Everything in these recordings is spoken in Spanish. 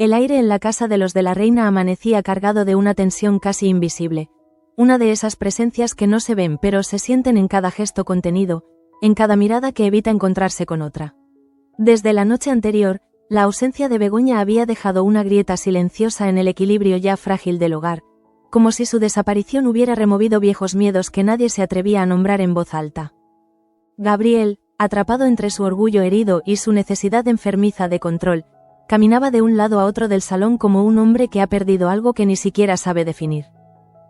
El aire en la casa de los de la reina amanecía cargado de una tensión casi invisible, una de esas presencias que no se ven pero se sienten en cada gesto contenido, en cada mirada que evita encontrarse con otra. Desde la noche anterior, la ausencia de Begoña había dejado una grieta silenciosa en el equilibrio ya frágil del hogar, como si su desaparición hubiera removido viejos miedos que nadie se atrevía a nombrar en voz alta. Gabriel, atrapado entre su orgullo herido y su necesidad enfermiza de control, caminaba de un lado a otro del salón como un hombre que ha perdido algo que ni siquiera sabe definir.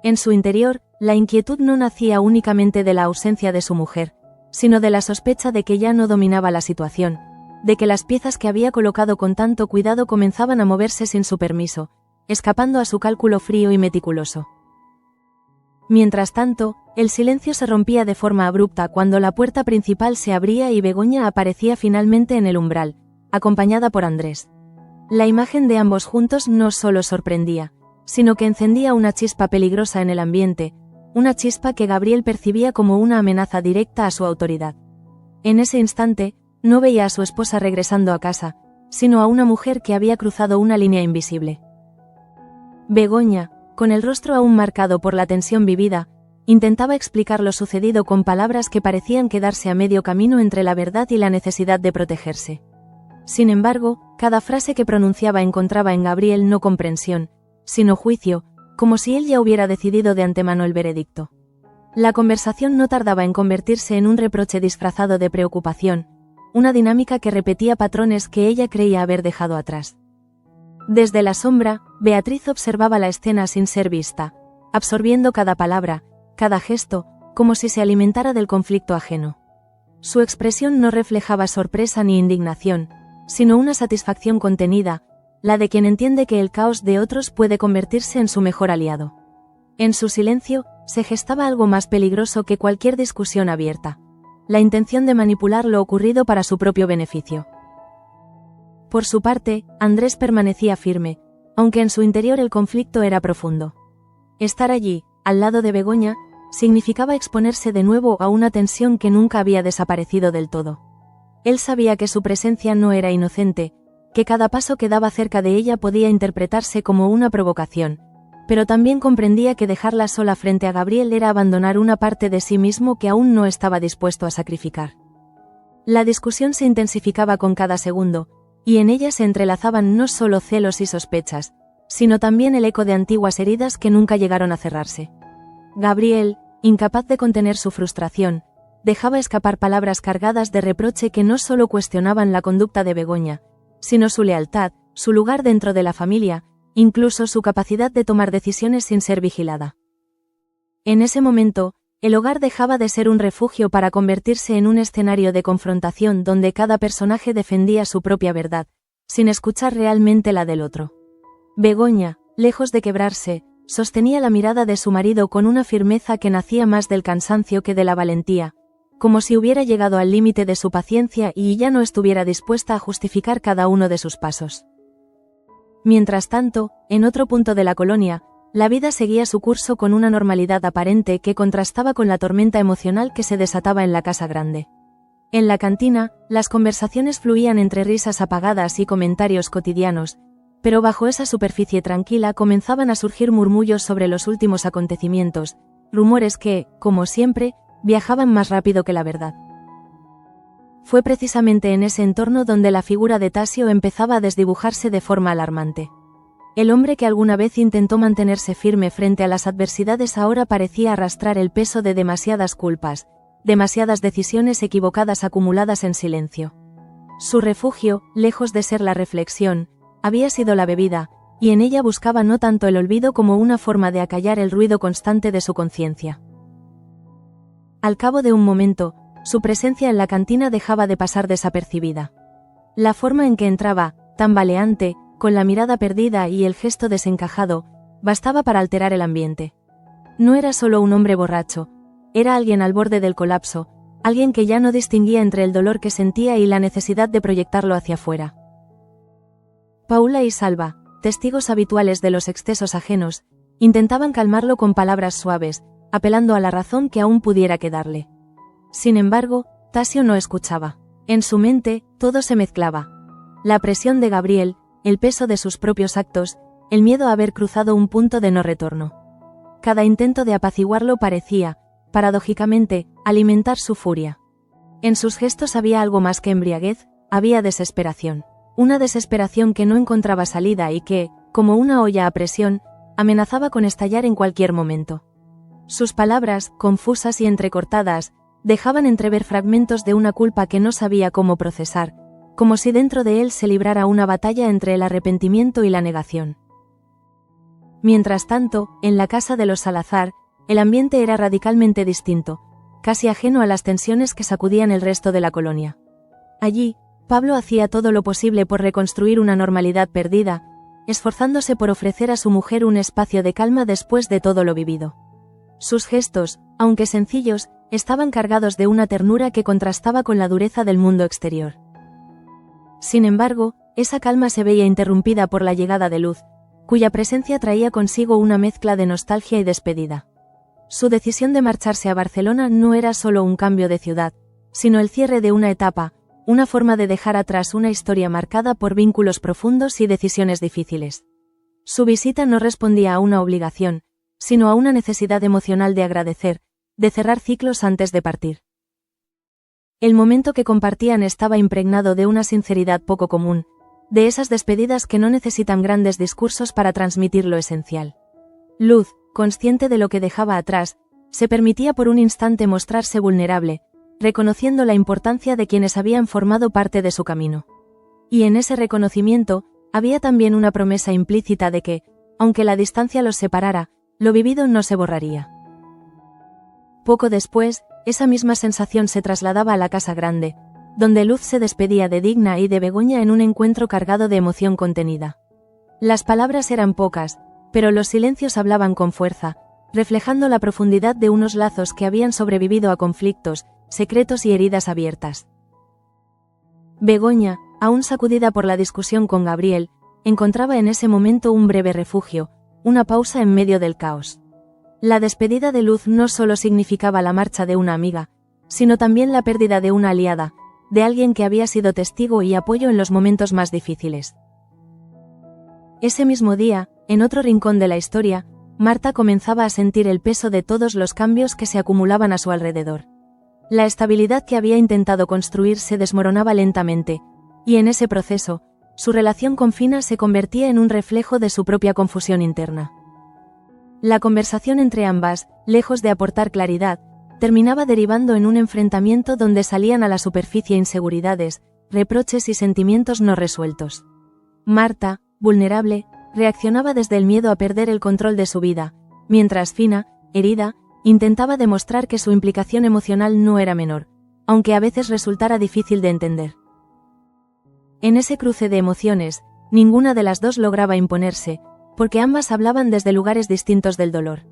En su interior, la inquietud no nacía únicamente de la ausencia de su mujer, sino de la sospecha de que ya no dominaba la situación, de que las piezas que había colocado con tanto cuidado comenzaban a moverse sin su permiso, escapando a su cálculo frío y meticuloso. Mientras tanto, el silencio se rompía de forma abrupta cuando la puerta principal se abría y Begoña aparecía finalmente en el umbral, acompañada por Andrés. La imagen de ambos juntos no solo sorprendía, sino que encendía una chispa peligrosa en el ambiente, una chispa que Gabriel percibía como una amenaza directa a su autoridad. En ese instante, no veía a su esposa regresando a casa, sino a una mujer que había cruzado una línea invisible. Begoña, con el rostro aún marcado por la tensión vivida, intentaba explicar lo sucedido con palabras que parecían quedarse a medio camino entre la verdad y la necesidad de protegerse. Sin embargo, cada frase que pronunciaba encontraba en Gabriel no comprensión, sino juicio, como si él ya hubiera decidido de antemano el veredicto. La conversación no tardaba en convertirse en un reproche disfrazado de preocupación, una dinámica que repetía patrones que ella creía haber dejado atrás. Desde la sombra, Beatriz observaba la escena sin ser vista, absorbiendo cada palabra, cada gesto, como si se alimentara del conflicto ajeno. Su expresión no reflejaba sorpresa ni indignación, sino una satisfacción contenida, la de quien entiende que el caos de otros puede convertirse en su mejor aliado. En su silencio, se gestaba algo más peligroso que cualquier discusión abierta: la intención de manipular lo ocurrido para su propio beneficio. Por su parte, Andrés permanecía firme, aunque en su interior el conflicto era profundo. Estar allí, al lado de Begoña, significaba exponerse de nuevo a una tensión que nunca había desaparecido del todo. Él sabía que su presencia no era inocente, que cada paso que daba cerca de ella podía interpretarse como una provocación, pero también comprendía que dejarla sola frente a Gabriel era abandonar una parte de sí mismo que aún no estaba dispuesto a sacrificar. La discusión se intensificaba con cada segundo, y en ella se entrelazaban no solo celos y sospechas, sino también el eco de antiguas heridas que nunca llegaron a cerrarse. Gabriel, incapaz de contener su frustración, dejaba escapar palabras cargadas de reproche que no solo cuestionaban la conducta de Begoña, sino su lealtad, su lugar dentro de la familia, incluso su capacidad de tomar decisiones sin ser vigilada. En ese momento, el hogar dejaba de ser un refugio para convertirse en un escenario de confrontación donde cada personaje defendía su propia verdad, sin escuchar realmente la del otro. Begoña, lejos de quebrarse, sostenía la mirada de su marido con una firmeza que nacía más del cansancio que de la valentía, como si hubiera llegado al límite de su paciencia y ya no estuviera dispuesta a justificar cada uno de sus pasos. Mientras tanto, en otro punto de la colonia, la vida seguía su curso con una normalidad aparente que contrastaba con la tormenta emocional que se desataba en la casa grande. En la cantina, las conversaciones fluían entre risas apagadas y comentarios cotidianos, pero bajo esa superficie tranquila comenzaban a surgir murmullos sobre los últimos acontecimientos, rumores que, como siempre, viajaban más rápido que la verdad. Fue precisamente en ese entorno donde la figura de Tasio empezaba a desdibujarse de forma alarmante. El hombre que alguna vez intentó mantenerse firme frente a las adversidades ahora parecía arrastrar el peso de demasiadas culpas, demasiadas decisiones equivocadas acumuladas en silencio. Su refugio, lejos de ser la reflexión, había sido la bebida, y en ella buscaba no tanto el olvido como una forma de acallar el ruido constante de su conciencia. Al cabo de un momento, su presencia en la cantina dejaba de pasar desapercibida. La forma en que entraba, tambaleante, con la mirada perdida y el gesto desencajado, bastaba para alterar el ambiente. No era solo un hombre borracho, era alguien al borde del colapso, alguien que ya no distinguía entre el dolor que sentía y la necesidad de proyectarlo hacia afuera. Paula y Salva, testigos habituales de los excesos ajenos, intentaban calmarlo con palabras suaves, apelando a la razón que aún pudiera quedarle. Sin embargo, Tasio no escuchaba. En su mente, todo se mezclaba. La presión de Gabriel, el peso de sus propios actos, el miedo a haber cruzado un punto de no retorno. Cada intento de apaciguarlo parecía, paradójicamente, alimentar su furia. En sus gestos había algo más que embriaguez, había desesperación. Una desesperación que no encontraba salida y que, como una olla a presión, amenazaba con estallar en cualquier momento. Sus palabras, confusas y entrecortadas, dejaban entrever fragmentos de una culpa que no sabía cómo procesar, como si dentro de él se librara una batalla entre el arrepentimiento y la negación. Mientras tanto, en la casa de los Salazar, el ambiente era radicalmente distinto, casi ajeno a las tensiones que sacudían el resto de la colonia. Allí, Pablo hacía todo lo posible por reconstruir una normalidad perdida, esforzándose por ofrecer a su mujer un espacio de calma después de todo lo vivido. Sus gestos, aunque sencillos, estaban cargados de una ternura que contrastaba con la dureza del mundo exterior. Sin embargo, esa calma se veía interrumpida por la llegada de Luz, cuya presencia traía consigo una mezcla de nostalgia y despedida. Su decisión de marcharse a Barcelona no era solo un cambio de ciudad, sino el cierre de una etapa, una forma de dejar atrás una historia marcada por vínculos profundos y decisiones difíciles. Su visita no respondía a una obligación, sino a una necesidad emocional de agradecer, de cerrar ciclos antes de partir. El momento que compartían estaba impregnado de una sinceridad poco común, de esas despedidas que no necesitan grandes discursos para transmitir lo esencial. Luz, consciente de lo que dejaba atrás, se permitía por un instante mostrarse vulnerable, reconociendo la importancia de quienes habían formado parte de su camino. Y en ese reconocimiento, había también una promesa implícita de que, aunque la distancia los separara, lo vivido no se borraría. Poco después, esa misma sensación se trasladaba a la casa grande, donde Luz se despedía de Digna y de Begoña en un encuentro cargado de emoción contenida. Las palabras eran pocas, pero los silencios hablaban con fuerza, reflejando la profundidad de unos lazos que habían sobrevivido a conflictos, secretos y heridas abiertas. Begoña, aún sacudida por la discusión con Gabriel, encontraba en ese momento un breve refugio, una pausa en medio del caos. La despedida de Luz no solo significaba la marcha de una amiga, sino también la pérdida de una aliada, de alguien que había sido testigo y apoyo en los momentos más difíciles. Ese mismo día, en otro rincón de la historia, Marta comenzaba a sentir el peso de todos los cambios que se acumulaban a su alrededor. La estabilidad que había intentado construir se desmoronaba lentamente, y en ese proceso, su relación con Fina se convertía en un reflejo de su propia confusión interna. La conversación entre ambas, lejos de aportar claridad, terminaba derivando en un enfrentamiento donde salían a la superficie inseguridades, reproches y sentimientos no resueltos. Marta, vulnerable, reaccionaba desde el miedo a perder el control de su vida, mientras Fina, herida, intentaba demostrar que su implicación emocional no era menor, aunque a veces resultara difícil de entender. En ese cruce de emociones, ninguna de las dos lograba imponerse, porque ambas hablaban desde lugares distintos del dolor.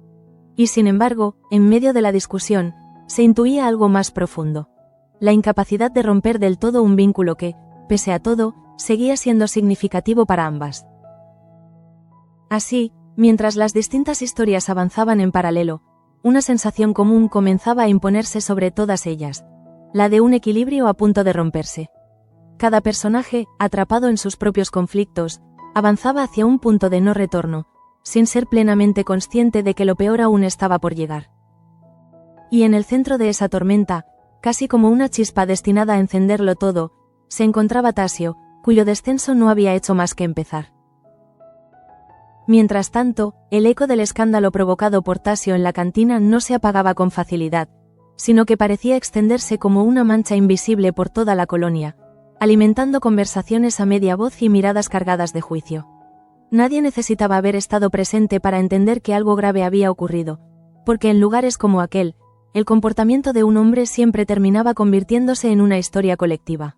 Y sin embargo, en medio de la discusión, se intuía algo más profundo. La incapacidad de romper del todo un vínculo que, pese a todo, seguía siendo significativo para ambas. Así, mientras las distintas historias avanzaban en paralelo, una sensación común comenzaba a imponerse sobre todas ellas, la de un equilibrio a punto de romperse. Cada personaje, atrapado en sus propios conflictos, avanzaba hacia un punto de no retorno, sin ser plenamente consciente de que lo peor aún estaba por llegar. Y en el centro de esa tormenta, casi como una chispa destinada a encenderlo todo, se encontraba Tasio, cuyo descenso no había hecho más que empezar. Mientras tanto, el eco del escándalo provocado por Tasio en la cantina no se apagaba con facilidad, sino que parecía extenderse como una mancha invisible por toda la colonia, alimentando conversaciones a media voz y miradas cargadas de juicio. Nadie necesitaba haber estado presente para entender que algo grave había ocurrido, porque en lugares como aquel, el comportamiento de un hombre siempre terminaba convirtiéndose en una historia colectiva.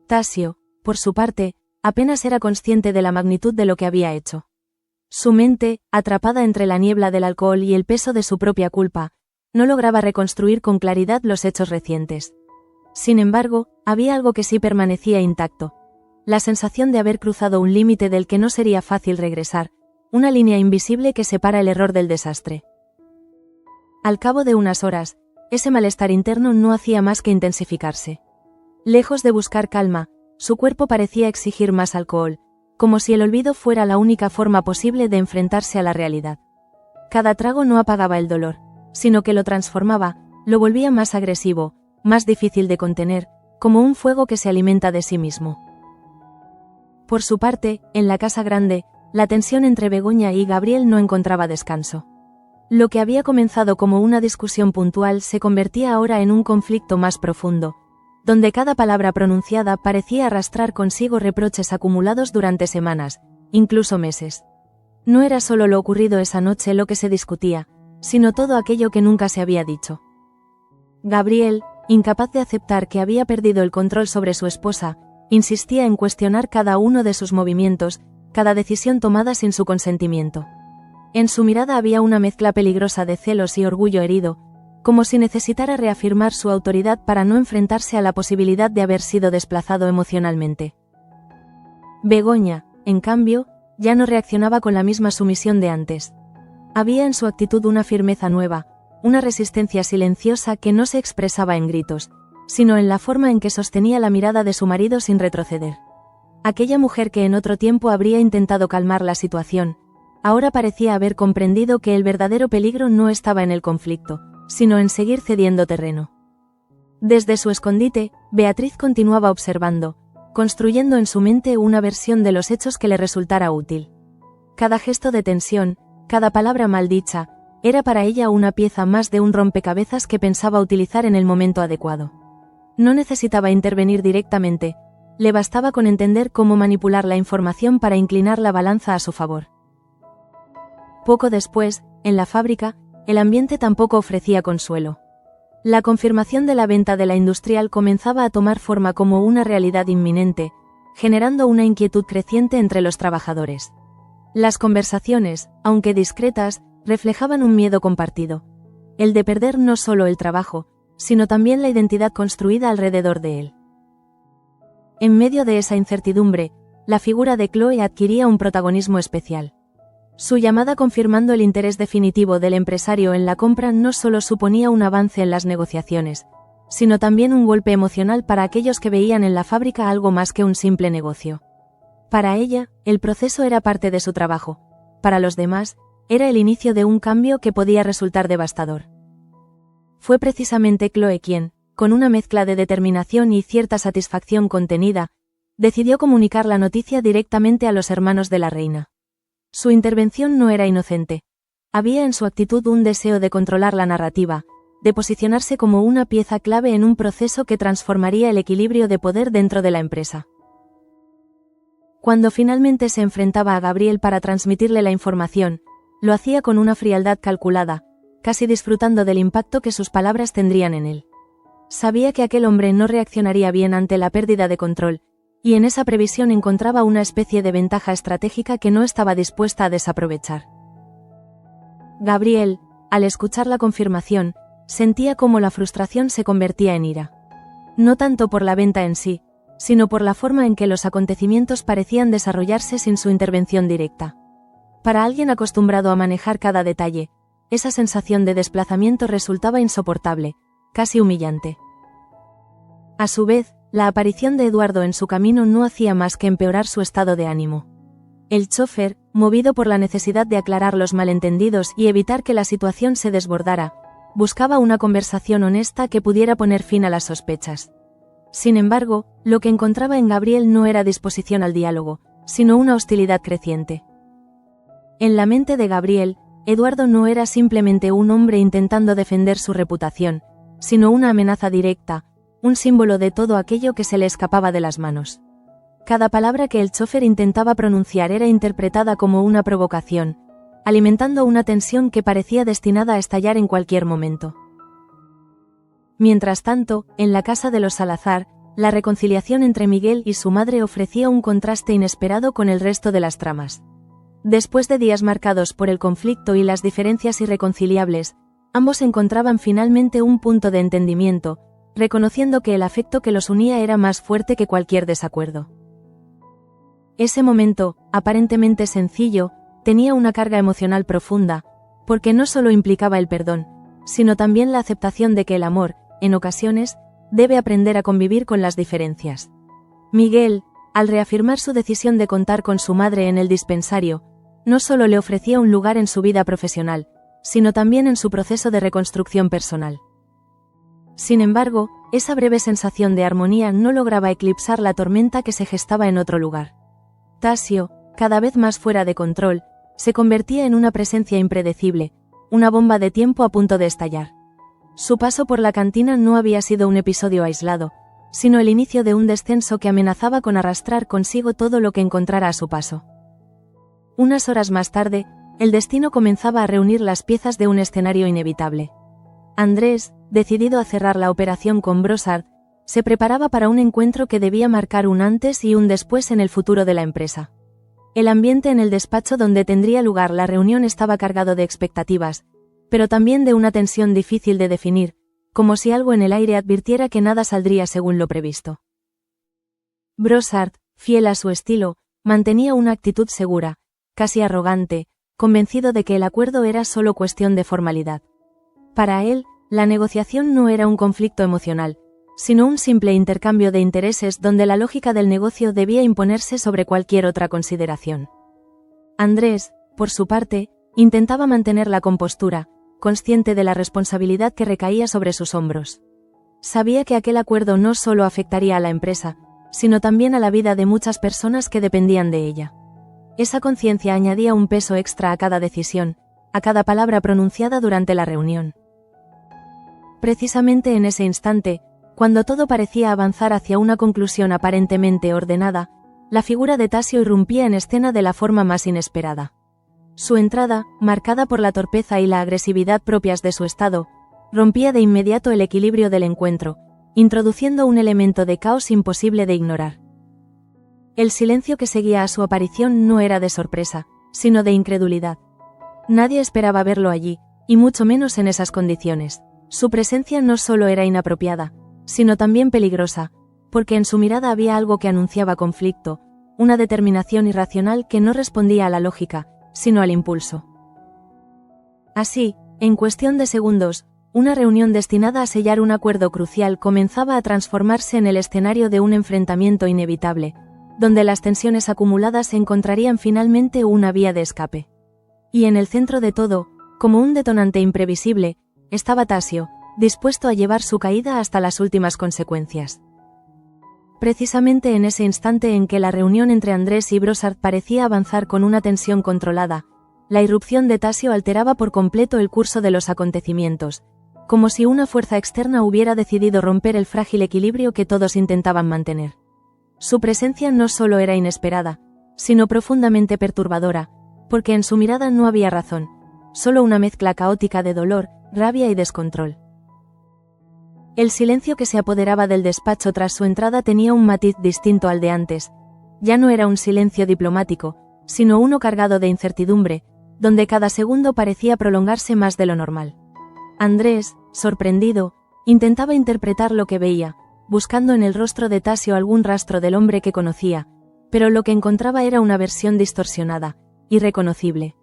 Tasio, por su parte, apenas era consciente de la magnitud de lo que había hecho. Su mente, atrapada entre la niebla del alcohol y el peso de su propia culpa, no lograba reconstruir con claridad los hechos recientes. Sin embargo, había algo que sí permanecía intacto: la sensación de haber cruzado un límite del que no sería fácil regresar, una línea invisible que separa el error del desastre. Al cabo de unas horas, ese malestar interno no hacía más que intensificarse. Lejos de buscar calma, su cuerpo parecía exigir más alcohol, como si el olvido fuera la única forma posible de enfrentarse a la realidad. Cada trago no apagaba el dolor, sino que lo transformaba, lo volvía más agresivo, más difícil de contener, como un fuego que se alimenta de sí mismo. Por su parte, en la casa grande, la tensión entre Begoña y Gabriel no encontraba descanso. Lo que había comenzado como una discusión puntual se convertía ahora en un conflicto más profundo, donde cada palabra pronunciada parecía arrastrar consigo reproches acumulados durante semanas, incluso meses. No era solo lo ocurrido esa noche lo que se discutía, sino todo aquello que nunca se había dicho. Gabriel, incapaz de aceptar que había perdido el control sobre su esposa, insistía en cuestionar cada uno de sus movimientos, cada decisión tomada sin su consentimiento. En su mirada había una mezcla peligrosa de celos y orgullo herido, como si necesitara reafirmar su autoridad para no enfrentarse a la posibilidad de haber sido desplazado emocionalmente. Begoña, en cambio, ya no reaccionaba con la misma sumisión de antes. Había en su actitud una firmeza nueva, una resistencia silenciosa que no se expresaba en gritos, sino en la forma en que sostenía la mirada de su marido sin retroceder. Aquella mujer que en otro tiempo habría intentado calmar la situación, ahora parecía haber comprendido que el verdadero peligro no estaba en el conflicto, sino en seguir cediendo terreno. Desde su escondite, Beatriz continuaba observando, construyendo en su mente una versión de los hechos que le resultara útil. Cada gesto de tensión, cada palabra mal dicha, era para ella una pieza más de un rompecabezas que pensaba utilizar en el momento adecuado. No necesitaba intervenir directamente, le bastaba con entender cómo manipular la información para inclinar la balanza a su favor. Poco después, en la fábrica, el ambiente tampoco ofrecía consuelo. La confirmación de la venta de la industrial comenzaba a tomar forma como una realidad inminente, generando una inquietud creciente entre los trabajadores. Las conversaciones, aunque discretas, reflejaban un miedo compartido, el de perder no solo el trabajo, sino también la identidad construida alrededor de él. En medio de esa incertidumbre, la figura de Chloe adquiría un protagonismo especial. Su llamada confirmando el interés definitivo del empresario en la compra no solo suponía un avance en las negociaciones, sino también un golpe emocional para aquellos que veían en la fábrica algo más que un simple negocio. Para ella, el proceso era parte de su trabajo. Para los demás, era el inicio de un cambio que podía resultar devastador. Fue precisamente Chloe quien, con una mezcla de determinación y cierta satisfacción contenida, decidió comunicar la noticia directamente a los hermanos de la reina. Su intervención no era inocente. Había en su actitud un deseo de controlar la narrativa, de posicionarse como una pieza clave en un proceso que transformaría el equilibrio de poder dentro de la empresa. Cuando finalmente se enfrentaba a Gabriel para transmitirle la información, lo hacía con una frialdad calculada, casi disfrutando del impacto que sus palabras tendrían en él. Sabía que aquel hombre no reaccionaría bien ante la pérdida de control, y en esa previsión encontraba una especie de ventaja estratégica que no estaba dispuesta a desaprovechar. Gabriel, al escuchar la confirmación, sentía cómo la frustración se convertía en ira. No tanto por la venta en sí, sino por la forma en que los acontecimientos parecían desarrollarse sin su intervención directa. Para alguien acostumbrado a manejar cada detalle, esa sensación de desplazamiento resultaba insoportable, casi humillante. A su vez, la aparición de Eduardo en su camino no hacía más que empeorar su estado de ánimo. El chófer, movido por la necesidad de aclarar los malentendidos y evitar que la situación se desbordara, buscaba una conversación honesta que pudiera poner fin a las sospechas. Sin embargo, lo que encontraba en Gabriel no era disposición al diálogo, sino una hostilidad creciente. En la mente de Gabriel, Eduardo no era simplemente un hombre intentando defender su reputación, sino una amenaza directa, un símbolo de todo aquello que se le escapaba de las manos. Cada palabra que el chófer intentaba pronunciar era interpretada como una provocación, alimentando una tensión que parecía destinada a estallar en cualquier momento. Mientras tanto, en la casa de los Salazar, la reconciliación entre Miguel y su madre ofrecía un contraste inesperado con el resto de las tramas. Después de días marcados por el conflicto y las diferencias irreconciliables, ambos encontraban finalmente un punto de entendimiento, reconociendo que el afecto que los unía era más fuerte que cualquier desacuerdo. Ese momento, aparentemente sencillo, tenía una carga emocional profunda, porque no solo implicaba el perdón, sino también la aceptación de que el amor, en ocasiones, debe aprender a convivir con las diferencias. Miguel, al reafirmar su decisión de contar con su madre en el dispensario, no solo le ofrecía un lugar en su vida profesional, sino también en su proceso de reconstrucción personal. Sin embargo, esa breve sensación de armonía no lograba eclipsar la tormenta que se gestaba en otro lugar. Tasio, cada vez más fuera de control, se convertía en una presencia impredecible, una bomba de tiempo a punto de estallar. Su paso por la cantina no había sido un episodio aislado, sino el inicio de un descenso que amenazaba con arrastrar consigo todo lo que encontrara a su paso. Unas horas más tarde, el destino comenzaba a reunir las piezas de un escenario inevitable. Andrés, decidido a cerrar la operación con Brossard, se preparaba para un encuentro que debía marcar un antes y un después en el futuro de la empresa. El ambiente en el despacho donde tendría lugar la reunión estaba cargado de expectativas, pero también de una tensión difícil de definir, como si algo en el aire advirtiera que nada saldría según lo previsto. Brossard, fiel a su estilo, mantenía una actitud segura, casi arrogante, convencido de que el acuerdo era solo cuestión de formalidad. Para él, la negociación no era un conflicto emocional, sino un simple intercambio de intereses donde la lógica del negocio debía imponerse sobre cualquier otra consideración. Andrés, por su parte, intentaba mantener la compostura, consciente de la responsabilidad que recaía sobre sus hombros. Sabía que aquel acuerdo no solo afectaría a la empresa, sino también a la vida de muchas personas que dependían de ella. Esa conciencia añadía un peso extra a cada decisión, a cada palabra pronunciada durante la reunión. Precisamente en ese instante, cuando todo parecía avanzar hacia una conclusión aparentemente ordenada, la figura de Tasio irrumpía en escena de la forma más inesperada. Su entrada, marcada por la torpeza y la agresividad propias de su estado, rompía de inmediato el equilibrio del encuentro, introduciendo un elemento de caos imposible de ignorar. El silencio que seguía a su aparición no era de sorpresa, sino de incredulidad. Nadie esperaba verlo allí, y mucho menos en esas condiciones. Su presencia no solo era inapropiada, sino también peligrosa, porque en su mirada había algo que anunciaba conflicto, una determinación irracional que no respondía a la lógica, sino al impulso. Así, en cuestión de segundos, una reunión destinada a sellar un acuerdo crucial comenzaba a transformarse en el escenario de un enfrentamiento inevitable, donde las tensiones acumuladas encontrarían finalmente una vía de escape. Y en el centro de todo, como un detonante imprevisible, estaba Tasio, dispuesto a llevar su caída hasta las últimas consecuencias. Precisamente en ese instante en que la reunión entre Andrés y Brossard parecía avanzar con una tensión controlada, la irrupción de Tasio alteraba por completo el curso de los acontecimientos, como si una fuerza externa hubiera decidido romper el frágil equilibrio que todos intentaban mantener. Su presencia no solo era inesperada, sino profundamente perturbadora, porque en su mirada no había razón, solo una mezcla caótica de dolor, rabia y descontrol. El silencio que se apoderaba del despacho tras su entrada tenía un matiz distinto al de antes. Ya no era un silencio diplomático, sino uno cargado de incertidumbre, donde cada segundo parecía prolongarse más de lo normal. Andrés, sorprendido, intentaba interpretar lo que veía, buscando en el rostro de Tasio algún rastro del hombre que conocía, pero lo que encontraba era una versión distorsionada, irreconocible.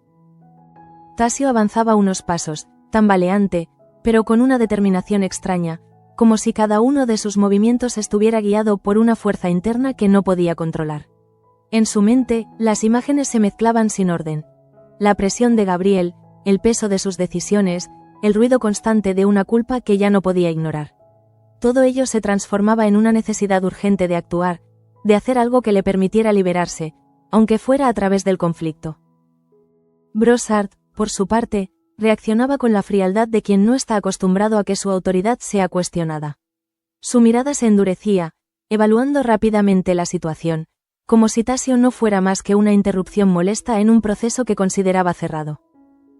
Tasio avanzaba unos pasos, tambaleante, pero con una determinación extraña, como si cada uno de sus movimientos estuviera guiado por una fuerza interna que no podía controlar. En su mente, las imágenes se mezclaban sin orden. La presión de Gabriel, el peso de sus decisiones, el ruido constante de una culpa que ya no podía ignorar. Todo ello se transformaba en una necesidad urgente de actuar, de hacer algo que le permitiera liberarse, aunque fuera a través del conflicto. Brossard, por su parte, reaccionaba con la frialdad de quien no está acostumbrado a que su autoridad sea cuestionada. Su mirada se endurecía, evaluando rápidamente la situación, como si Tasio no fuera más que una interrupción molesta en un proceso que consideraba cerrado.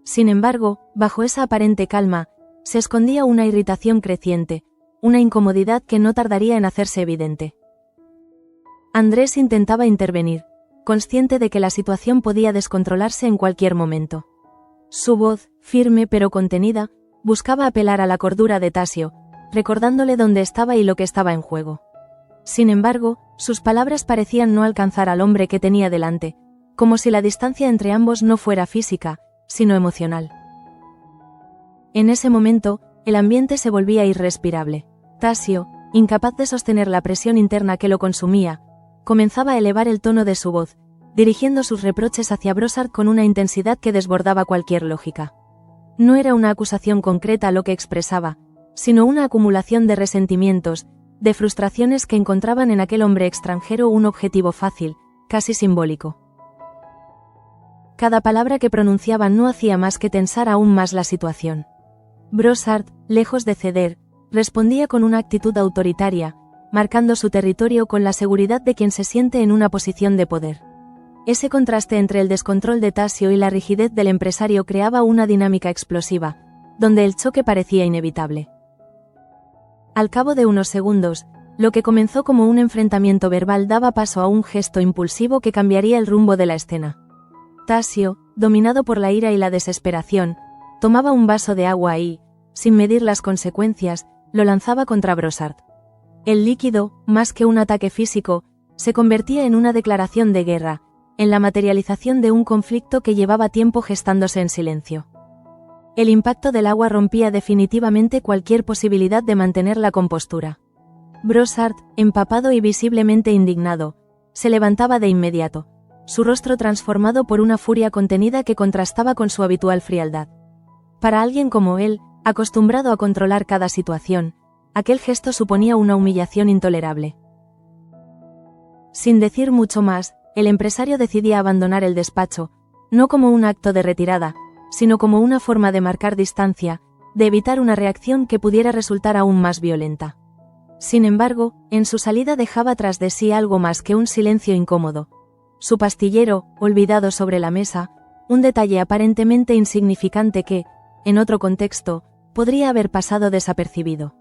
Sin embargo, bajo esa aparente calma, se escondía una irritación creciente, una incomodidad que no tardaría en hacerse evidente. Andrés intentaba intervenir, consciente de que la situación podía descontrolarse en cualquier momento. Su voz, firme pero contenida, buscaba apelar a la cordura de Tasio, recordándole dónde estaba y lo que estaba en juego. Sin embargo, sus palabras parecían no alcanzar al hombre que tenía delante, como si la distancia entre ambos no fuera física, sino emocional. En ese momento, el ambiente se volvía irrespirable. Tasio, incapaz de sostener la presión interna que lo consumía, comenzaba a elevar el tono de su voz, dirigiendo sus reproches hacia Brossard con una intensidad que desbordaba cualquier lógica. No era una acusación concreta lo que expresaba, sino una acumulación de resentimientos, de frustraciones que encontraban en aquel hombre extranjero un objetivo fácil, casi simbólico. Cada palabra que pronunciaba no hacía más que tensar aún más la situación. Brossard, lejos de ceder, respondía con una actitud autoritaria, marcando su territorio con la seguridad de quien se siente en una posición de poder. Ese contraste entre el descontrol de Tasio y la rigidez del empresario creaba una dinámica explosiva, donde el choque parecía inevitable. Al cabo de unos segundos, lo que comenzó como un enfrentamiento verbal daba paso a un gesto impulsivo que cambiaría el rumbo de la escena. Tasio, dominado por la ira y la desesperación, tomaba un vaso de agua y, sin medir las consecuencias, lo lanzaba contra Brossard. El líquido, más que un ataque físico, se convertía en una declaración de guerra, en la materialización de un conflicto que llevaba tiempo gestándose en silencio. El impacto del agua rompía definitivamente cualquier posibilidad de mantener la compostura. Brossard, empapado y visiblemente indignado, se levantaba de inmediato, su rostro transformado por una furia contenida que contrastaba con su habitual frialdad. Para alguien como él, acostumbrado a controlar cada situación, aquel gesto suponía una humillación intolerable. Sin decir mucho más, el empresario decidía abandonar el despacho, no como un acto de retirada, sino como una forma de marcar distancia, de evitar una reacción que pudiera resultar aún más violenta. Sin embargo, en su salida dejaba tras de sí algo más que un silencio incómodo. Su pastillero, olvidado sobre la mesa, un detalle aparentemente insignificante que, en otro contexto, podría haber pasado desapercibido.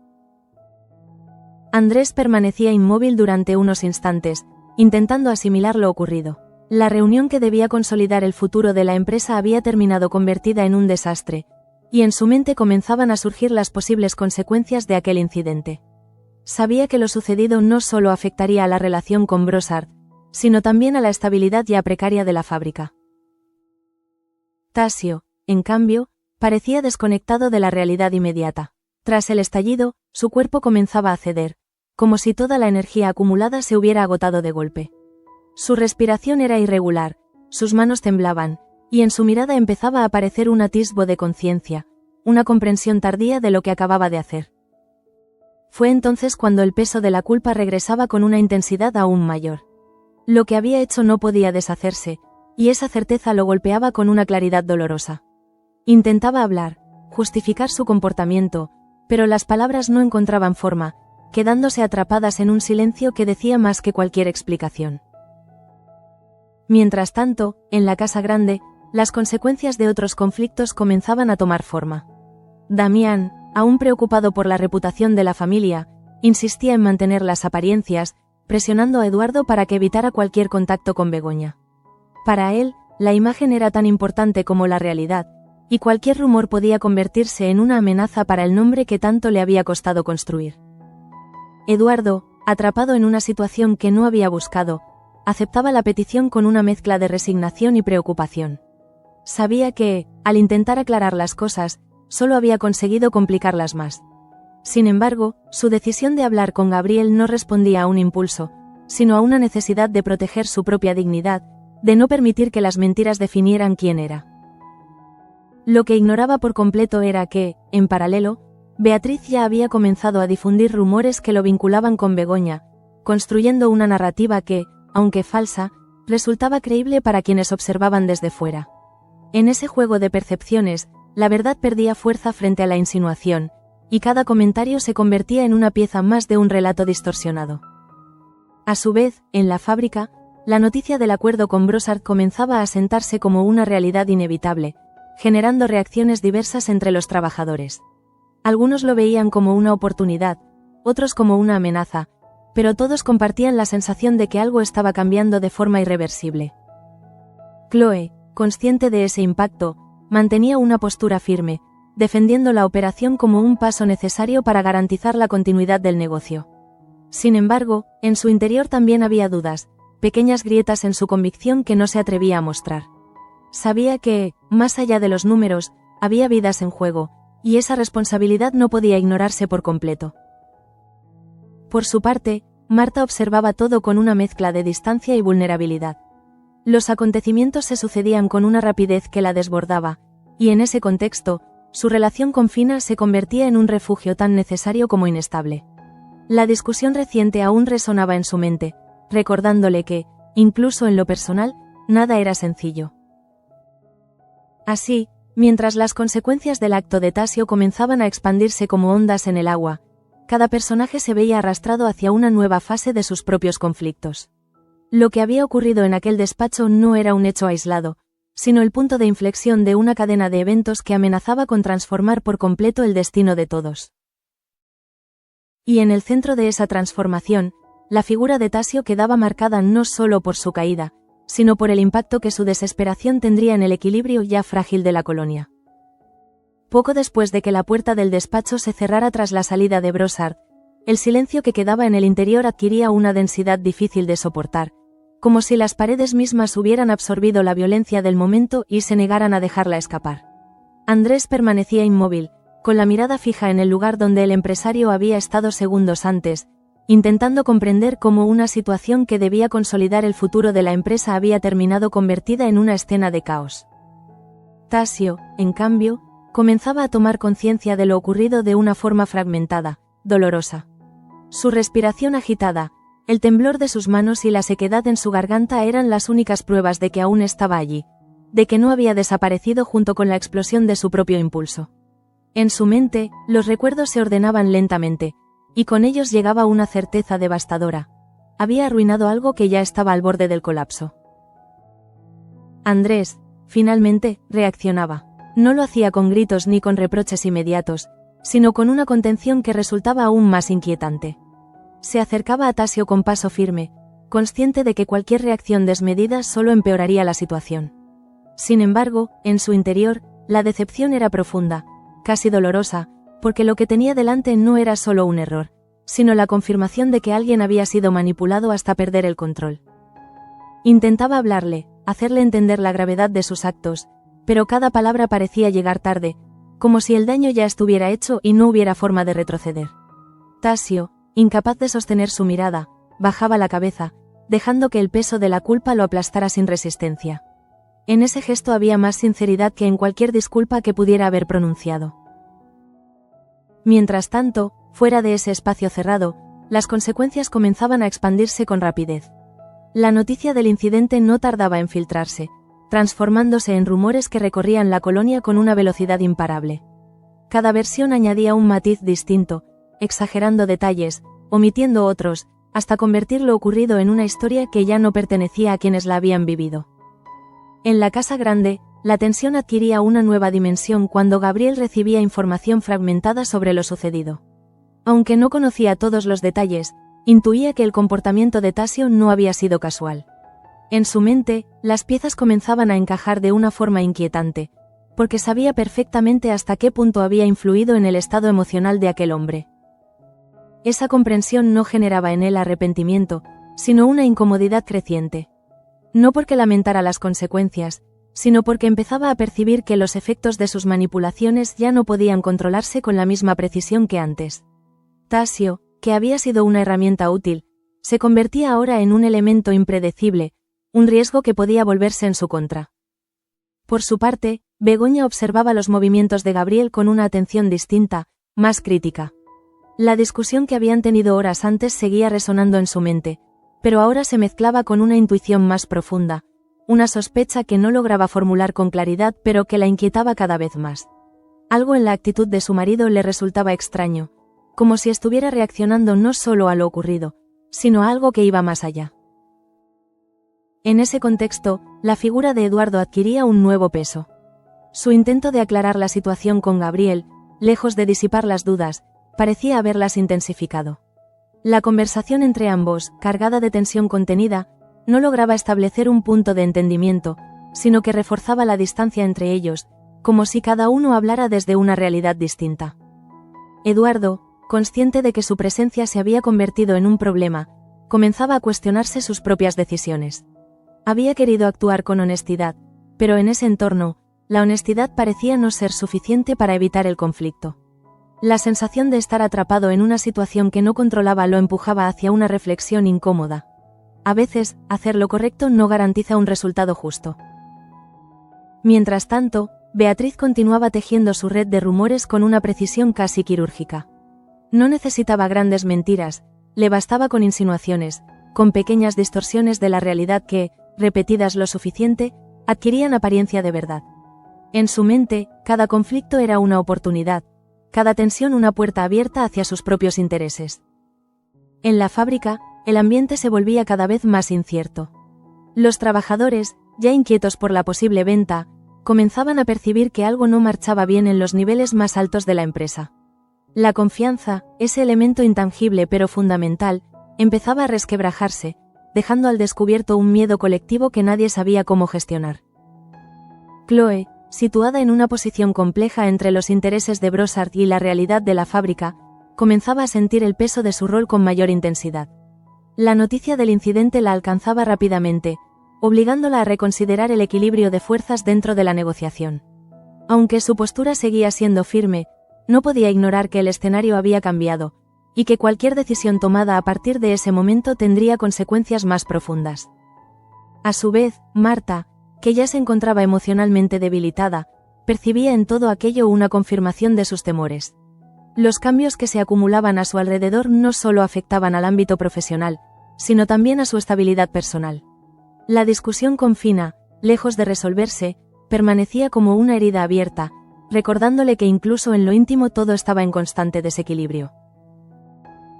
Andrés permanecía inmóvil durante unos instantes, intentando asimilar lo ocurrido. La reunión que debía consolidar el futuro de la empresa había terminado convertida en un desastre, y en su mente comenzaban a surgir las posibles consecuencias de aquel incidente. Sabía que lo sucedido no solo afectaría a la relación con Brossard, sino también a la estabilidad ya precaria de la fábrica. Tasio, en cambio, parecía desconectado de la realidad inmediata. Tras el estallido, su cuerpo comenzaba a ceder, como si toda la energía acumulada se hubiera agotado de golpe. Su respiración era irregular, sus manos temblaban, y en su mirada empezaba a aparecer un atisbo de conciencia, una comprensión tardía de lo que acababa de hacer. Fue entonces cuando el peso de la culpa regresaba con una intensidad aún mayor. Lo que había hecho no podía deshacerse, y esa certeza lo golpeaba con una claridad dolorosa. Intentaba hablar, justificar su comportamiento, pero las palabras no encontraban forma, quedándose atrapadas en un silencio que decía más que cualquier explicación. Mientras tanto, en la casa grande, las consecuencias de otros conflictos comenzaban a tomar forma. Damián, aún preocupado por la reputación de la familia, insistía en mantener las apariencias, presionando a Eduardo para que evitara cualquier contacto con Begoña. Para él, la imagen era tan importante como la realidad, y cualquier rumor podía convertirse en una amenaza para el nombre que tanto le había costado construir. Eduardo, atrapado en una situación que no había buscado, aceptaba la petición con una mezcla de resignación y preocupación. Sabía que, al intentar aclarar las cosas, solo había conseguido complicarlas más. Sin embargo, su decisión de hablar con Gabriel no respondía a un impulso, sino a una necesidad de proteger su propia dignidad, de no permitir que las mentiras definieran quién era. Lo que ignoraba por completo era que, en paralelo, Beatriz ya había comenzado a difundir rumores que lo vinculaban con Begoña, construyendo una narrativa que, aunque falsa, resultaba creíble para quienes observaban desde fuera. En ese juego de percepciones, la verdad perdía fuerza frente a la insinuación, y cada comentario se convertía en una pieza más de un relato distorsionado. A su vez, en la fábrica, la noticia del acuerdo con Brossard comenzaba a sentarse como una realidad inevitable, generando reacciones diversas entre los trabajadores. Algunos lo veían como una oportunidad, otros como una amenaza, pero todos compartían la sensación de que algo estaba cambiando de forma irreversible. Chloe, consciente de ese impacto, mantenía una postura firme, defendiendo la operación como un paso necesario para garantizar la continuidad del negocio. Sin embargo, en su interior también había dudas, pequeñas grietas en su convicción que no se atrevía a mostrar. Sabía que, más allá de los números, había vidas en juego, y esa responsabilidad no podía ignorarse por completo. Por su parte, Marta observaba todo con una mezcla de distancia y vulnerabilidad. Los acontecimientos se sucedían con una rapidez que la desbordaba, y en ese contexto, su relación con Fina se convertía en un refugio tan necesario como inestable. La discusión reciente aún resonaba en su mente, recordándole que, incluso en lo personal, nada era sencillo. Así, mientras las consecuencias del acto de Tasio comenzaban a expandirse como ondas en el agua, cada personaje se veía arrastrado hacia una nueva fase de sus propios conflictos. Lo que había ocurrido en aquel despacho no era un hecho aislado, sino el punto de inflexión de una cadena de eventos que amenazaba con transformar por completo el destino de todos. Y en el centro de esa transformación, la figura de Tasio quedaba marcada no solo por su caída, sino por el impacto que su desesperación tendría en el equilibrio ya frágil de la colonia. Poco después de que la puerta del despacho se cerrara tras la salida de Brossard, el silencio que quedaba en el interior adquiría una densidad difícil de soportar, como si las paredes mismas hubieran absorbido la violencia del momento y se negaran a dejarla escapar. Andrés permanecía inmóvil, con la mirada fija en el lugar donde el empresario había estado segundos antes, intentando comprender cómo una situación que debía consolidar el futuro de la empresa había terminado convertida en una escena de caos. Tasio, en cambio, comenzaba a tomar conciencia de lo ocurrido de una forma fragmentada, dolorosa. Su respiración agitada, el temblor de sus manos y la sequedad en su garganta eran las únicas pruebas de que aún estaba allí, de que no había desaparecido junto con la explosión de su propio impulso. En su mente, los recuerdos se ordenaban lentamente, y con ellos llegaba una certeza devastadora. Había arruinado algo que ya estaba al borde del colapso. Andrés, finalmente, reaccionaba. No lo hacía con gritos ni con reproches inmediatos, sino con una contención que resultaba aún más inquietante. Se acercaba a Tasio con paso firme, consciente de que cualquier reacción desmedida solo empeoraría la situación. Sin embargo, en su interior, la decepción era profunda, casi dolorosa, porque lo que tenía delante no era solo un error, sino la confirmación de que alguien había sido manipulado hasta perder el control. Intentaba hablarle, hacerle entender la gravedad de sus actos, pero cada palabra parecía llegar tarde, como si el daño ya estuviera hecho y no hubiera forma de retroceder. Tasio, incapaz de sostener su mirada, bajaba la cabeza, dejando que el peso de la culpa lo aplastara sin resistencia. En ese gesto había más sinceridad que en cualquier disculpa que pudiera haber pronunciado. Mientras tanto, fuera de ese espacio cerrado, las consecuencias comenzaban a expandirse con rapidez. La noticia del incidente no tardaba en filtrarse, transformándose en rumores que recorrían la colonia con una velocidad imparable. Cada versión añadía un matiz distinto, exagerando detalles, omitiendo otros, hasta convertir lo ocurrido en una historia que ya no pertenecía a quienes la habían vivido. En la casa grande, la tensión adquiría una nueva dimensión cuando Gabriel recibía información fragmentada sobre lo sucedido. Aunque no conocía todos los detalles, intuía que el comportamiento de Tasio no había sido casual. En su mente, las piezas comenzaban a encajar de una forma inquietante, porque sabía perfectamente hasta qué punto había influido en el estado emocional de aquel hombre. Esa comprensión no generaba en él arrepentimiento, sino una incomodidad creciente. No porque lamentara las consecuencias, sino porque empezaba a percibir que los efectos de sus manipulaciones ya no podían controlarse con la misma precisión que antes. Tasio, que había sido una herramienta útil, se convertía ahora en un elemento impredecible, un riesgo que podía volverse en su contra. Por su parte, Begoña observaba los movimientos de Gabriel con una atención distinta, más crítica. La discusión que habían tenido horas antes seguía resonando en su mente, pero ahora se mezclaba con una intuición más profunda, una sospecha que no lograba formular con claridad pero que la inquietaba cada vez más. Algo en la actitud de su marido le resultaba extraño, como si estuviera reaccionando no solo a lo ocurrido, sino a algo que iba más allá. En ese contexto, la figura de Eduardo adquiría un nuevo peso. Su intento de aclarar la situación con Gabriel, lejos de disipar las dudas, parecía haberlas intensificado. La conversación entre ambos, cargada de tensión contenida, no lograba establecer un punto de entendimiento, sino que reforzaba la distancia entre ellos, como si cada uno hablara desde una realidad distinta. Eduardo, consciente de que su presencia se había convertido en un problema, comenzaba a cuestionarse sus propias decisiones. Había querido actuar con honestidad, pero en ese entorno, la honestidad parecía no ser suficiente para evitar el conflicto. La sensación de estar atrapado en una situación que no controlaba lo empujaba hacia una reflexión incómoda. A veces, hacer lo correcto no garantiza un resultado justo. Mientras tanto, Beatriz continuaba tejiendo su red de rumores con una precisión casi quirúrgica. No necesitaba grandes mentiras, le bastaba con insinuaciones, con pequeñas distorsiones de la realidad que, repetidas lo suficiente, adquirían apariencia de verdad. En su mente, cada conflicto era una oportunidad, cada tensión una puerta abierta hacia sus propios intereses. En la fábrica, el ambiente se volvía cada vez más incierto. Los trabajadores, ya inquietos por la posible venta, comenzaban a percibir que algo no marchaba bien en los niveles más altos de la empresa. La confianza, ese elemento intangible pero fundamental, empezaba a resquebrajarse, dejando al descubierto un miedo colectivo que nadie sabía cómo gestionar. Chloe, situada en una posición compleja entre los intereses de Brossard y la realidad de la fábrica, comenzaba a sentir el peso de su rol con mayor intensidad. La noticia del incidente la alcanzaba rápidamente, obligándola a reconsiderar el equilibrio de fuerzas dentro de la negociación. Aunque su postura seguía siendo firme, no podía ignorar que el escenario había cambiado, y que cualquier decisión tomada a partir de ese momento tendría consecuencias más profundas. A su vez, Marta, que ya se encontraba emocionalmente debilitada, percibía en todo aquello una confirmación de sus temores. Los cambios que se acumulaban a su alrededor no solo afectaban al ámbito profesional, sino también a su estabilidad personal. La discusión con Fina, lejos de resolverse, permanecía como una herida abierta, recordándole que incluso en lo íntimo todo estaba en constante desequilibrio.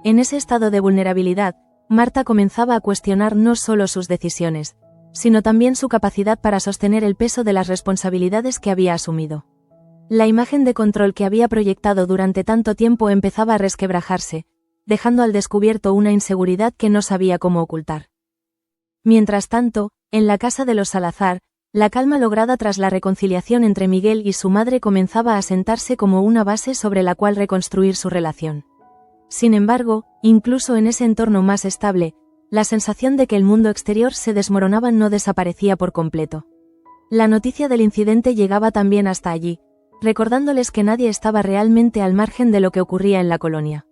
En ese estado de vulnerabilidad, Marta comenzaba a cuestionar no solo sus decisiones, sino también su capacidad para sostener el peso de las responsabilidades que había asumido. La imagen de control que había proyectado durante tanto tiempo empezaba a resquebrajarse, dejando al descubierto una inseguridad que no sabía cómo ocultar. Mientras tanto, en la casa de los Salazar, la calma lograda tras la reconciliación entre Miguel y su madre comenzaba a sentarse como una base sobre la cual reconstruir su relación. Sin embargo, incluso en ese entorno más estable, la sensación de que el mundo exterior se desmoronaba no desaparecía por completo. La noticia del incidente llegaba también hasta allí, recordándoles que nadie estaba realmente al margen de lo que ocurría en la colonia.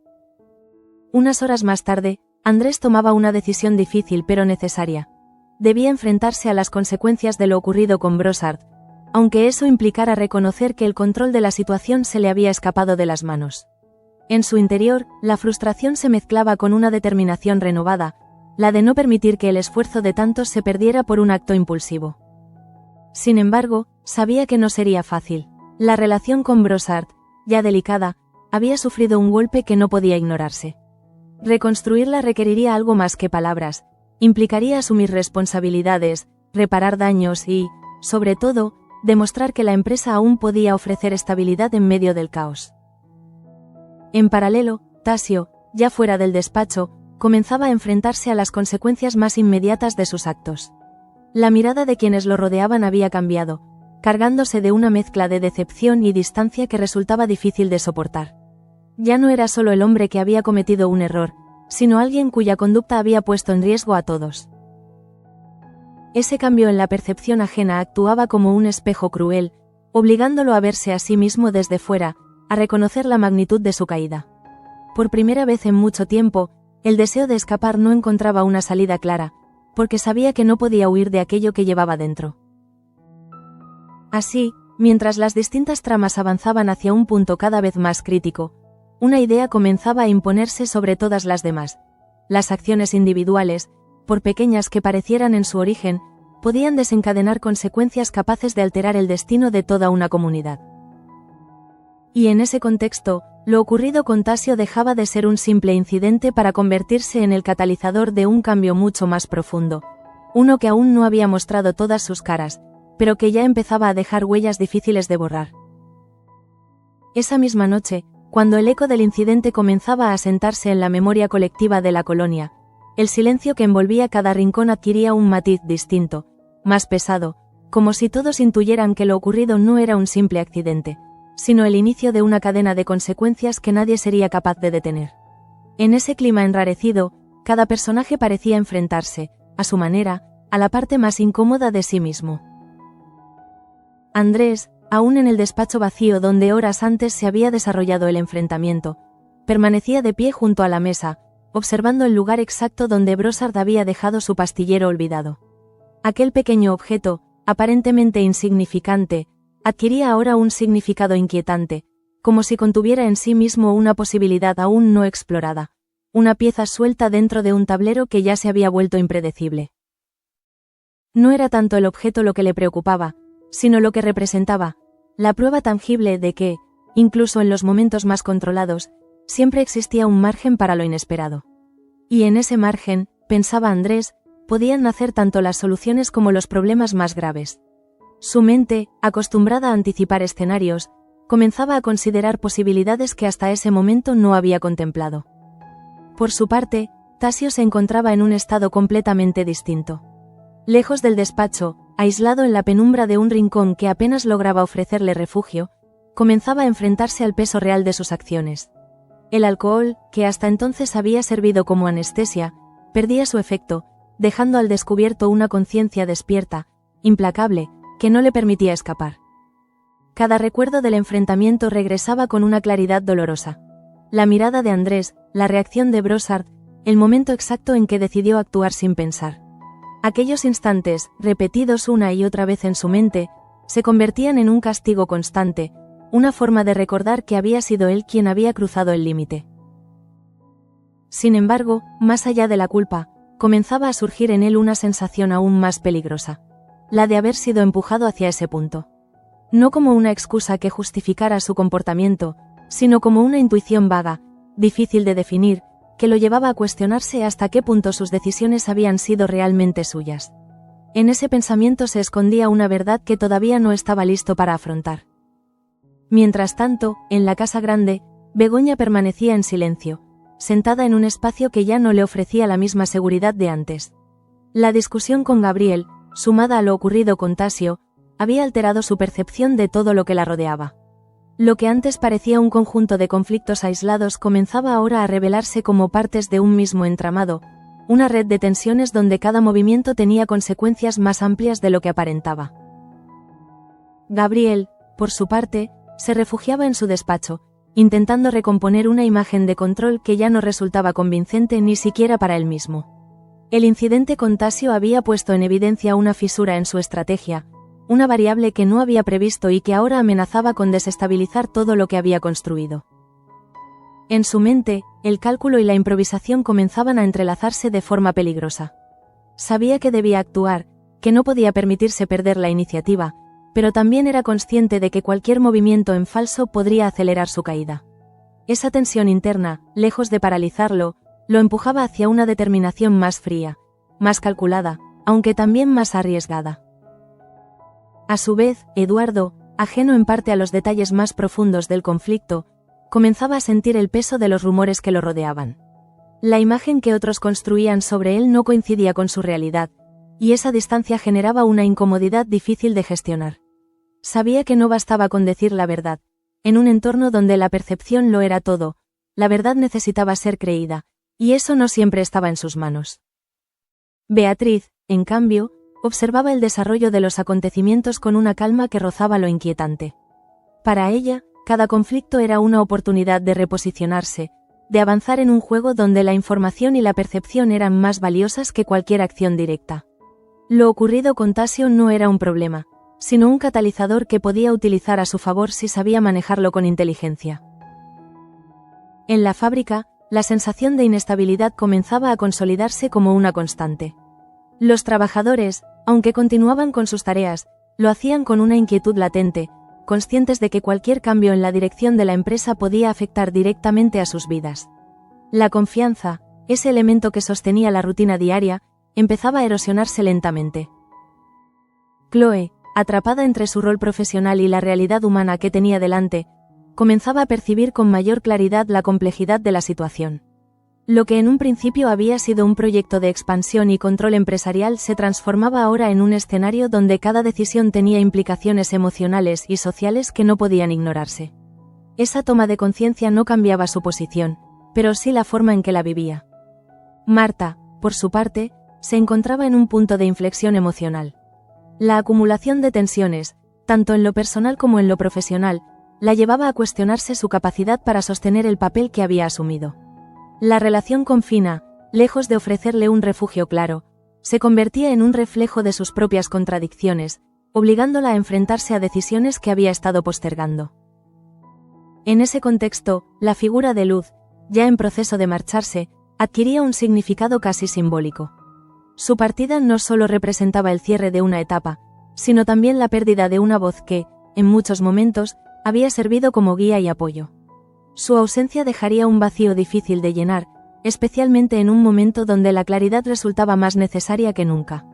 Unas horas más tarde, Andrés tomaba una decisión difícil pero necesaria. Debía enfrentarse a las consecuencias de lo ocurrido con Brossard, aunque eso implicara reconocer que el control de la situación se le había escapado de las manos. En su interior, la frustración se mezclaba con una determinación renovada, la de no permitir que el esfuerzo de tantos se perdiera por un acto impulsivo. Sin embargo, sabía que no sería fácil. La relación con Brossard, ya delicada, había sufrido un golpe que no podía ignorarse. Reconstruirla requeriría algo más que palabras, implicaría asumir responsabilidades, reparar daños y, sobre todo, demostrar que la empresa aún podía ofrecer estabilidad en medio del caos. En paralelo, Tasio, ya fuera del despacho, comenzaba a enfrentarse a las consecuencias más inmediatas de sus actos. La mirada de quienes lo rodeaban había cambiado, cargándose de una mezcla de decepción y distancia que resultaba difícil de soportar. Ya no era solo el hombre que había cometido un error, sino alguien cuya conducta había puesto en riesgo a todos. Ese cambio en la percepción ajena actuaba como un espejo cruel, obligándolo a verse a sí mismo desde fuera, a reconocer la magnitud de su caída. Por primera vez en mucho tiempo, el deseo de escapar no encontraba una salida clara, porque sabía que no podía huir de aquello que llevaba dentro. Así, mientras las distintas tramas avanzaban hacia un punto cada vez más crítico, una idea comenzaba a imponerse sobre todas las demás. Las acciones individuales, por pequeñas que parecieran en su origen, podían desencadenar consecuencias capaces de alterar el destino de toda una comunidad. Y en ese contexto, lo ocurrido con Tasio dejaba de ser un simple incidente para convertirse en el catalizador de un cambio mucho más profundo, uno que aún no había mostrado todas sus caras, pero que ya empezaba a dejar huellas difíciles de borrar. Esa misma noche, cuando el eco del incidente comenzaba a asentarse en la memoria colectiva de la colonia, el silencio que envolvía cada rincón adquiría un matiz distinto, más pesado, como si todos intuyeran que lo ocurrido no era un simple accidente, sino el inicio de una cadena de consecuencias que nadie sería capaz de detener. En ese clima enrarecido, cada personaje parecía enfrentarse, a su manera, a la parte más incómoda de sí mismo. Andrés, aún en el despacho vacío donde horas antes se había desarrollado el enfrentamiento, permanecía de pie junto a la mesa, observando el lugar exacto donde Brossard había dejado su pastillero olvidado. Aquel pequeño objeto, aparentemente insignificante, adquiría ahora un significado inquietante, como si contuviera en sí mismo una posibilidad aún no explorada, una pieza suelta dentro de un tablero que ya se había vuelto impredecible. No era tanto el objeto lo que le preocupaba, sino lo que representaba, la prueba tangible de que, incluso en los momentos más controlados, siempre existía un margen para lo inesperado. Y en ese margen, pensaba Andrés, podían nacer tanto las soluciones como los problemas más graves. Su mente, acostumbrada a anticipar escenarios, comenzaba a considerar posibilidades que hasta ese momento no había contemplado. Por su parte, Tasio se encontraba en un estado completamente distinto. Lejos del despacho, aislado en la penumbra de un rincón que apenas lograba ofrecerle refugio, comenzaba a enfrentarse al peso real de sus acciones. El alcohol, que hasta entonces había servido como anestesia, perdía su efecto, dejando al descubierto una conciencia despierta, implacable, que no le permitía escapar. Cada recuerdo del enfrentamiento regresaba con una claridad dolorosa. La mirada de Andrés, la reacción de Brossard, el momento exacto en que decidió actuar sin pensar. Aquellos instantes, repetidos una y otra vez en su mente, se convertían en un castigo constante, una forma de recordar que había sido él quien había cruzado el límite. Sin embargo, más allá de la culpa, comenzaba a surgir en él una sensación aún más peligrosa, la de haber sido empujado hacia ese punto. No como una excusa que justificara su comportamiento, sino como una intuición vaga, difícil de definir, que lo llevaba a cuestionarse hasta qué punto sus decisiones habían sido realmente suyas. En ese pensamiento se escondía una verdad que todavía no estaba listo para afrontar. Mientras tanto, en la casa grande, Begoña permanecía en silencio, sentada en un espacio que ya no le ofrecía la misma seguridad de antes. La discusión con Gabriel, sumada a lo ocurrido con Tasio, había alterado su percepción de todo lo que la rodeaba. Lo que antes parecía un conjunto de conflictos aislados comenzaba ahora a revelarse como partes de un mismo entramado, una red de tensiones donde cada movimiento tenía consecuencias más amplias de lo que aparentaba. Gabriel, por su parte, se refugiaba en su despacho, intentando recomponer una imagen de control que ya no resultaba convincente ni siquiera para él mismo. El incidente con Tasio había puesto en evidencia una fisura en su estrategia, una variable que no había previsto y que ahora amenazaba con desestabilizar todo lo que había construido. En su mente, el cálculo y la improvisación comenzaban a entrelazarse de forma peligrosa. Sabía que debía actuar, que no podía permitirse perder la iniciativa, pero también era consciente de que cualquier movimiento en falso podría acelerar su caída. Esa tensión interna, lejos de paralizarlo, lo empujaba hacia una determinación más fría, más calculada, aunque también más arriesgada. A su vez, Eduardo, ajeno en parte a los detalles más profundos del conflicto, comenzaba a sentir el peso de los rumores que lo rodeaban. La imagen que otros construían sobre él no coincidía con su realidad, y esa distancia generaba una incomodidad difícil de gestionar. Sabía que no bastaba con decir la verdad. En un entorno donde la percepción lo era todo, la verdad necesitaba ser creída, y eso no siempre estaba en sus manos. Beatriz, en cambio, observaba el desarrollo de los acontecimientos con una calma que rozaba lo inquietante. Para ella, cada conflicto era una oportunidad de reposicionarse, de avanzar en un juego donde la información y la percepción eran más valiosas que cualquier acción directa. Lo ocurrido con Tasio no era un problema, sino un catalizador que podía utilizar a su favor si sabía manejarlo con inteligencia. En la fábrica, la sensación de inestabilidad comenzaba a consolidarse como una constante. Los trabajadores, aunque continuaban con sus tareas, lo hacían con una inquietud latente, conscientes de que cualquier cambio en la dirección de la empresa podía afectar directamente a sus vidas. La confianza, ese elemento que sostenía la rutina diaria, empezaba a erosionarse lentamente. Chloe, atrapada entre su rol profesional y la realidad humana que tenía delante, comenzaba a percibir con mayor claridad la complejidad de la situación. Lo que en un principio había sido un proyecto de expansión y control empresarial se transformaba ahora en un escenario donde cada decisión tenía implicaciones emocionales y sociales que no podían ignorarse. Esa toma de conciencia no cambiaba su posición, pero sí la forma en que la vivía. Marta, por su parte, se encontraba en un punto de inflexión emocional. La acumulación de tensiones, tanto en lo personal como en lo profesional, la llevaba a cuestionarse su capacidad para sostener el papel que había asumido. La relación con Fina, lejos de ofrecerle un refugio claro, se convertía en un reflejo de sus propias contradicciones, obligándola a enfrentarse a decisiones que había estado postergando. En ese contexto, la figura de Luz, ya en proceso de marcharse, adquiría un significado casi simbólico. Su partida no solo representaba el cierre de una etapa, sino también la pérdida de una voz que, en muchos momentos, había servido como guía y apoyo. Su ausencia dejaría un vacío difícil de llenar, especialmente en un momento donde la claridad resultaba más necesaria que nunca.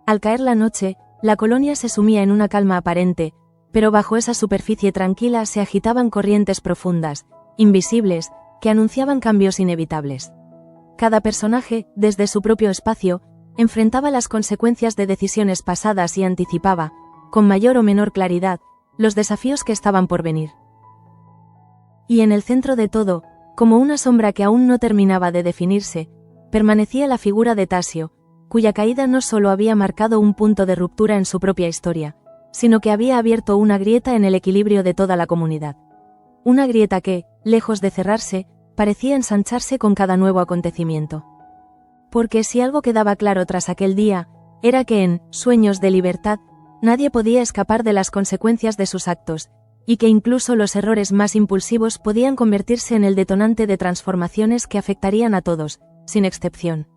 Al caer la noche, la colonia se sumía en una calma aparente, pero bajo esa superficie tranquila se agitaban corrientes profundas, invisibles, que anunciaban cambios inevitables. Cada personaje, desde su propio espacio, enfrentaba las consecuencias de decisiones pasadas y anticipaba, con mayor o menor claridad, los desafíos que estaban por venir. Y en el centro de todo, como una sombra que aún no terminaba de definirse, permanecía la figura de Tasio, cuya caída no solo había marcado un punto de ruptura en su propia historia, sino que había abierto una grieta en el equilibrio de toda la comunidad. Una grieta que, lejos de cerrarse, parecía ensancharse con cada nuevo acontecimiento. Porque si algo quedaba claro tras aquel día, era que en Sueños de Libertad, nadie podía escapar de las consecuencias de sus actos, y que incluso los errores más impulsivos podían convertirse en el detonante de transformaciones que afectarían a todos, sin excepción.